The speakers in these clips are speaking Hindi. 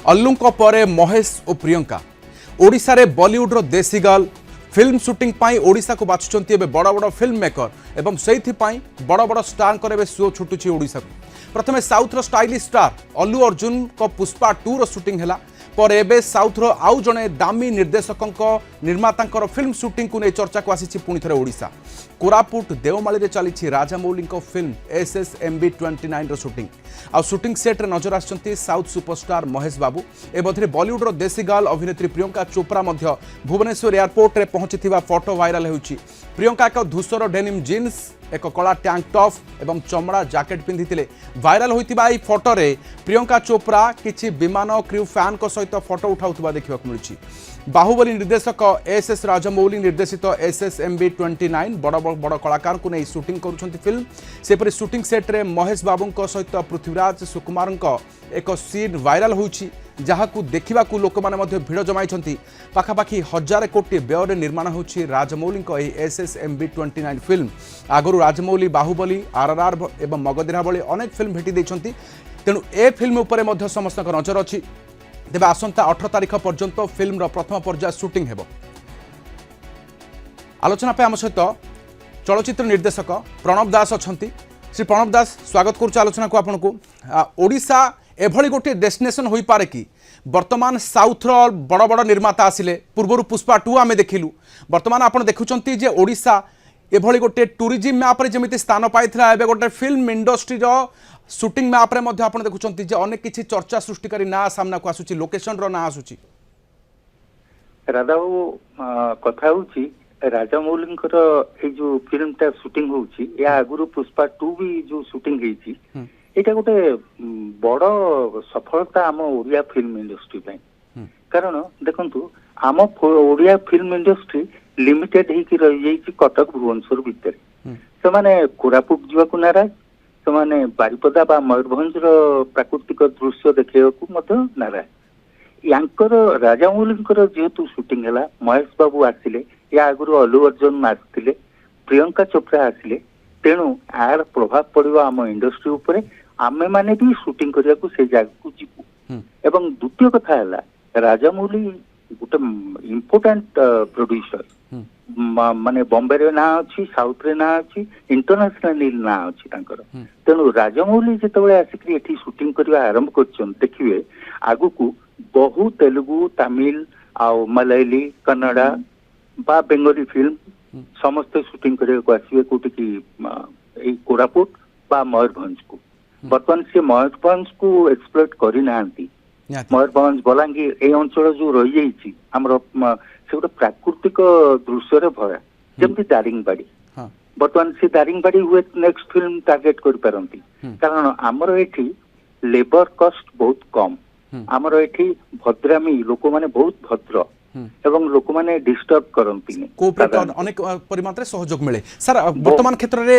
अल्लूंको परे महेश और प्रियंका ओडिशा रे बॉलीवुड रो देसी गर्ल फिल्म शूटिंग पाई ओडिशा को बाछुंट बड़ बड़ फिल्म मेकर एवं से बड़ बड़ स्टार करे शो छुटुची ओडिशा को प्रथमे साउथ रो स्टाइलिश स्टार अल्लू अर्जुन को पुष्पा 2 रो शूटिंग हैला पर एबे साउथ रो आउ जणे दामी निर्देशकंक निर्मातांकर फिल्म शूटिंग को नै चर्चा को आसी पुणी थे ओडिशा कोरापुट देवमाली रे चली राजामौली फिल्म SSMB 29 रो शूटिंग आ शूटिंग सेट रे नजर आछंती साउथ सुपरस्टार महेश बाबू ए बधरे बॉलीवुड रो देसी गर्ल अभिनेत्री प्रियंका चोपड़ा मध्य भुवनेश्वर एयरपोर्ट रे पहुंचीथिबा फोटो वायरल हेउची प्रियंका एक धूसर डेनिम जीन्स एक कला टैंक टॉप एवं चमड़ा जैकेट पिंधिथिले वायरल होइतिबा ई फोटो रे प्रियंका चोपड़ा किछि विमान क्रू फैन को सहित फोटो उठाउतबा देखिबा को मिलुची बाहुबली निर्देशक SS राजामौली निर्देशित SSMB 29 बड़ बड़ कलाकार को नहीं शूटिंग करुछंती फिल्म सेपरि शूटिंग सेट रे महेश बाबू सहित पृथ्वीराज सुकुमार एक सीन वायरल होउची जहाँ को देखा लोक मैंने भिड़ जमाई पाखापाखि 1000 कोटी व्यय निर्माण होउची राजमौली SSMB 29 फिल्म आगु राजमौली बाहुबली RRR एवं मगधीरा भली अनेक फिल्म भेटी देइछंती तेणु ए फिल्म उपरे समस्त नजर अच्छी तेज आसंता 18 तारिख पर्यंत फिल्म प्रथम पर्याय शूटिंग हेबो आलोचना पे आम सहित चलचित्र निर्देशक प्रणव दास अछंती श्री प्रणव दास स्वागत करुछु आलोचना को आपन को ओडिशा एभली गोटे डेस्टिनेशन होई पारे कि वर्तमान साउथ रो बड़ बड़ निर्माता आसिले पूर्व पुष्पा 2 आमे देखिलु वर्तमान आपन देखुचंती जे ओडिशा एभली गोटे टूरिज्म मैप रे जमिति स्थान पाइथिला एबे गोटे फिल्म इंडस्ट्री रो शूटिंग मैप रे मध्ये आपण देखुचंती जे अनेक किछि चर्चा सृष्टिकारी ना सामना को आसुची लोकेशन रो ना आसुची राधाबाबू कथा होउची राजामौलींकर ए जो फिल्म ता शूटिंग होउची या आगुरु पुष्पा 2 भी जो शूटिंग हेची एटा गोटे बड़ सफलता आम ओडिया फिल्म इंडस्ट्री पे कारण देखंतु आम ओडिया फिल्म इंडस्ट्री लिमिटेड हेकी रही जाइछि कटक भुवनेश्वर भितर से माने कोरापुट जीवा को नाराज से माने बारिपदा बा मयूरभंज रो प्राकृतिक दृश्य देखिବାକୁ ମଧ୍ୟ नाराज यांकर राजामौलींकर जेतु शूटिंग हैला महेश बाबू आसिले या आगुरु अल्लू अर्जुन आसिले प्रियंका चोपड़ा आसिले तेणु आर प्रभाव पड़ो आम इंडस्ट्री उपरे आमे माने भी शूटिंग करिया को से जगह को जीवु एवं द्वितीय कथा हैला राजामौली गोटे इम्पोर्टेंट प्रोड्यूसर माने बॉम्बे रे ना अछि साउथ रे ना अछि इंटरनेशनल ना अछि तांकर तेणु राजामौली जेतबेले आसिकरी एठी शूटिंग करबा आरंभ करछन देखिबे आगु को बहु तेलुगु तमिल आ मलयाली कन्नड़ा बा बेंगली फिल्म समस्त शूटिंग करे को आसीबे कोटी की ए कोरापुट बा मयूरभंज को बर्तमान से मयूरभंज को एक्सप्लोर करि नांती मयूरभंज बलांगीर ए अंचल जो रही जाइछि हमर से गोटे प्राकृतिक दृश्य रे भरा जेमति दारिंगबाड़ी बर्तमान से दारिंगबाड़ी हुए नेक्स्ट फिल्म टार्गेट कर पारंती कारण हमर एठी लेबर कॉस्ट बहुत कम हमर एठी भद्रामी लोक माने बहुत भद्र एवं लोक माने डिस्टर्ब करंती कोऑपरेट अनेक परिमाण रे सहयोग मिले सर वर्तमान क्षेत्र रे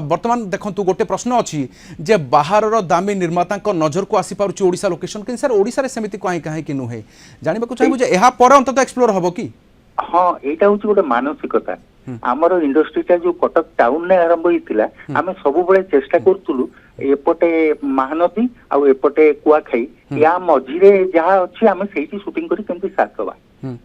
वर्तमान देखंतु गोटे प्रश्न अछि जे बाहर रो दामी निर्माता को नजर को आसी पारुची ओडिसा लोकेशन कि सर ओडिसा रे समिति काहे काहे कि नुहे जानिबा को चाहबो जे एहा पर अंत एक्सप्लोर हबो कि हां एटा होची गोटे मानसिकता हमर इंडस्ट्री ता जो कटक टाउन ने आरंभ होइतिला आमे सब बळे चेष्टा करतुलु एपटे महानदी आ एपटे कुआखाई या मझिरे जहा अछि आमे सेठी शूटिंग करी केमति साथबा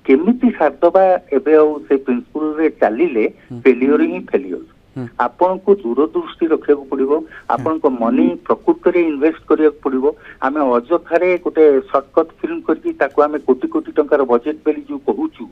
केमिति साथबा एबे से प्रिंसिपल रे चालिले फेलियर ही फेलियर आपन को दूरदृष्टि रखिया को पड़िबो आपन को मनी प्रकृति रे इन्वेस्ट करिया को पड़िबो आमे अजखारे गोटे शॉर्टकट फिल्म करकी ताको आमे कोटी कोटी टंकार बजेट बेली जो कहूचु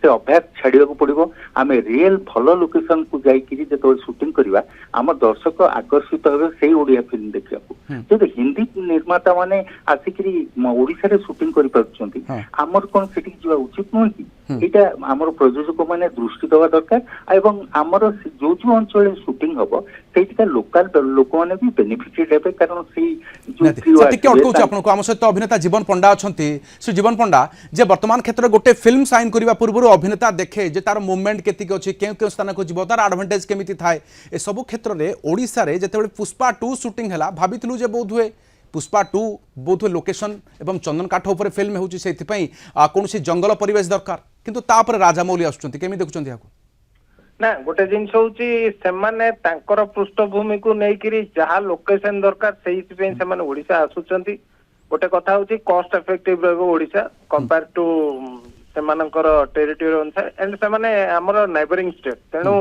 से अभ्यास छाड़िया को पड़िबो आमे रियल भलो लोकेशन को जाई कि जेतो शूटिंग करबा आम दर्शक आकर्षित होबे सेही ओडिया फिल्म देखिया को जब हिंदी निर्माता माने आसिकरी ओडिसा रे शूटिंग करि पाछंती हमर कोन सेठी जीवा उचित नय कि एटा हमर प्रयोजक माने दृष्टि देवा दरकार एवं हमर जो जो अंचल शूटिंग हबो सेठिका लोकल लोक माने भी बेनिफिटेड हेबे कारण सेही जो सटिके अटकौछ आपन को हम सहित अभिनेता जीवन पंडा अछंती श्री जीवन पंडा जे वर्तमान क्षेत्र गोटे फिल्म साइन करबा पूर्व अभिनेता देखे जे तार मूवमेंट केतिक अछि केउ स्थान को जीव तार एडवांटेज केमिति थाए ए सब क्षेत्र रे ओडिसा रे जेतेबेले पुष्पा 2 शूटिंग हला भाबितलु जे बहुत हुए पुष्पा 2 बहुत हुए लोकेशन एवं चंदन काठ ऊपर फिल्म होउची सेति पई कोनोसी जंगल परिवेश दरकार किंतु तापर राजामौली आछुचंती केमि देखुचंती याको ना गोटे जिनस होउची सेमाने तांकर पृष्ठभूमि को नेकिरी जहा लोकेशन दरकार सेहि पे सेमाने ओडिसा आसुचंती गोटे कथा हूँ कस्ट इफेक्टिव रहा कंपेयर टू सेमानकर टेरिटोरी अनुसार एंड से आमर नाइबरिंग स्टेट तेणु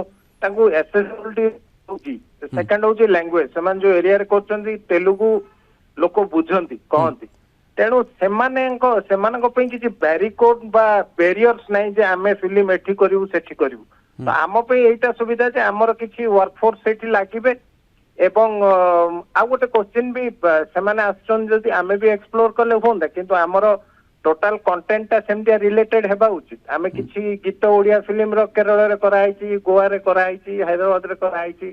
एसेसिबिलिटी सेकंड हूँ लैंग्वेज से जो एरिया कर तेलुगु लोक बुझंती कहती तेणु किसी बैरिकोड बा बैरियर्स नहीं जे आमे फिल्म एठी करिवु सेठी करिवु तो आम पे एटा सुविधा जे हमर किछि वर्कफोर्स सेठी लागिबे एवं आ गोटे क्वेश्चन भी सेमाने आछन जदि आमे भी एक्सप्लोर करले होंदा किंतु हमर टोटल कंटेंट ता सेमतिया रिलेटेड हेबा उचित आमे किछि गीत ओडिया फिल्म रो केरल रे कराइछि गोवा रे कराइछि हैदराबाद रे कराइछि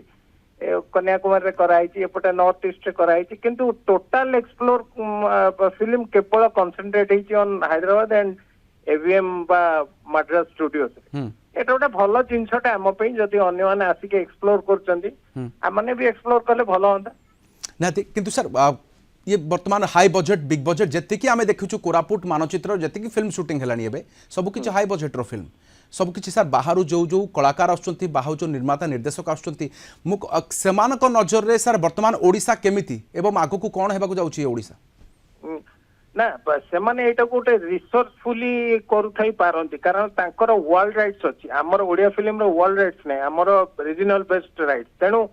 कन्याकुमारी कराइछि एपटे नॉर्थ ईस्ट रे कराइछि किंतु टोटल एक्सप्लोर फिल्म केवल कंसंट्रेट हिछि ऑन हैदराबाद एंड एवीएम बा मद्रास स्टूडियोस एटा गोटे भल जिनसटा आम पे जदि अन्य माने आसिके एक्सप्लोर करचंदी आमने भी एक्सप्लोर करले भल होंदा नाती किंतु सर ये वर्तमान हाई बजेट बिग बजेट जेतिकी आमे देखुछु कोरापुट मानचित्र जेतिकी फिल्म शूटिंग हेलानी एबे सब किछ हाई बजेट रो फिल्म सब किछि सर बाहर जो जो कलाकार आछंती बाहर जो निर्माता निर्देशक आछंती सेमानक नजर रे सर वर्तमान ओडिसा केमिति एवं आगु को कोन हेबाकू जाउछि ओडिसा ना सेमाने एटा गोटे रिसर्चफुली करूथाई पारंती कारण तांकर वर्ल्ड राइट्स अछि हमर ओडिया फिल्म रो वर्ल्ड राइट्स नै हमर रीजनल बेस्ड राइट्स तेनु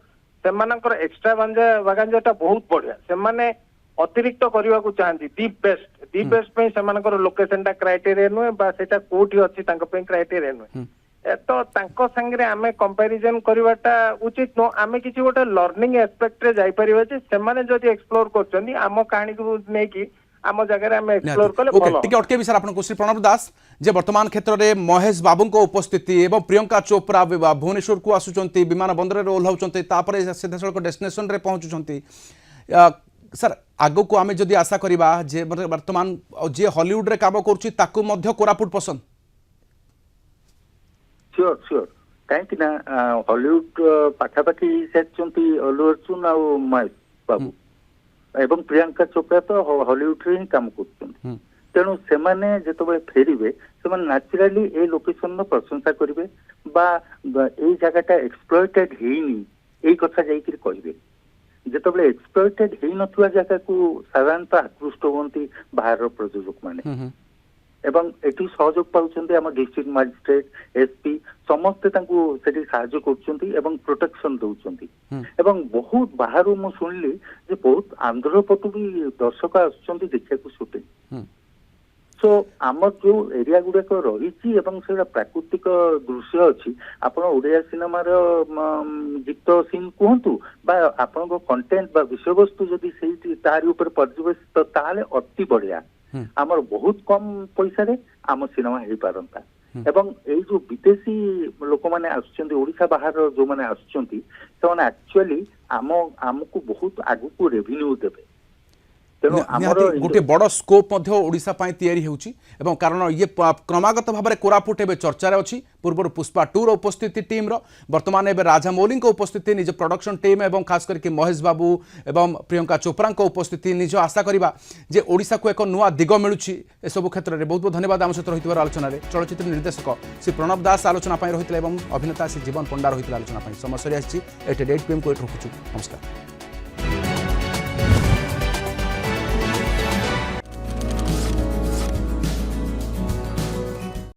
सेमानकर एक्स्ट्रा बागांजाटा बहुत बढ़िया सेमाने अतिरिक्त करने को चाहती दी बेस्ट पे सेमानकर लोकेशन टा क्राइटेरिया नुहे बा सेटा कोठी अछि तांको पे क्राइटेरिया नुहे तो तांको संगे आमे कंपैरिजन करवाटा उचित नो आमे किछि गोटे लर्निंग एस्पेक्ट रे जाई परिबा जे सेमाने जदि एक्सप्लोर करचंदी आम कहानी को नै कि आम जगह आमे एक्सप्लोर कले भलो टिके अटके भी सर आपन श्री प्रणव दास जे वर्तमान क्षेत्र रे महेश बाबू को उपस्थिति एवं प्रियंका चोपड़ा भुवनेश्वर को आसुचंती विमान बंदर रे ओल्हाउचंती तापरे सीधासळक डेस्टिनेशन रे पहुंचुचंती सर आगो को आमे जदि आशा करिबा जे वर्तमान जे हॉलीवुड रे काम करछि ताकू मध्य कोरापुट पसंद श्योर काहेकि ना हॉलीवुड पाखापाखि सेचंती अल्लू अर्जुन आ महेश बाबू एवं प्रियंका चोपड़ा तो हॉलीवुड रे ही काम करछन तेणु सेमाने जेतबे फेरिबे सेमाने नेचुरली ए लोकेशन नो प्रशंसा करिवे बा ए जगहटा एक्सप्लॉइटेड हेनी ए कथा जाई कि कहिबे जेतबे एक्सप्लॉइटेड हेई नथुआ जगह को साधारणतः आकृष्ट होती बाहर प्रयोजक माने एवं एटी सहयोग पाउछन्ते हम डिस्ट्रिक्ट मजिस्ट्रेट एसपी समस्त तांको सेठी सहायता करछन्ती एवं प्रोटेक्शन दउछन्ती एवं बहुत बाहर मु सुनली जे बहुत आंध्र पटु भी दर्शक आछन्ती देखिया को शूटिंग सो आम जो एरिया गुड़ाक रही प्राकृतिक दृश्य अच्छी आपण ओडिया सिनेमार गीत सीन कहतु आपण कंटेंट बा विषय वस्तु जदि तारी ऊपर पर्यवेसित ताले अति बढ़िया आमर बहुत कम पैसा रे आम सिनेमा हो पारंता एवं एई जो विदेशी लोक माने आसुचंती ओडिशा बाहर जो माने आसुचंती से एक्चुअली आमको बहुत आगु को रेवेन्यू देबे गोटे बड़ स्कोप ओडिशा पाई तैयारी होउची एवं कारण ये क्रमागत भाव में कोरापुट एवं चर्चार अच्छी पूर्व पुष्पा 2 उपस्थिति टीम वर्तमान एवं राजामौली उपस्थिति निज प्रोडक्शन टीम एवं खास करके महेश बाबू एवं प्रियंका चोपड़ा उपस्थिति निज आशा करवा जे ओडिशा को एक नुआ दिग मिलूची एसबू क्षेत्र में बहुत बहुत धन्यवाद आम सहित रही आलोचना चलचित्र निर्देशक श्री प्रणव दास आलोचना रही अभिनेता श्री जीवन पंडा रही आलोचना समय सरी आसी 8 PM को रखुचु नमस्कार।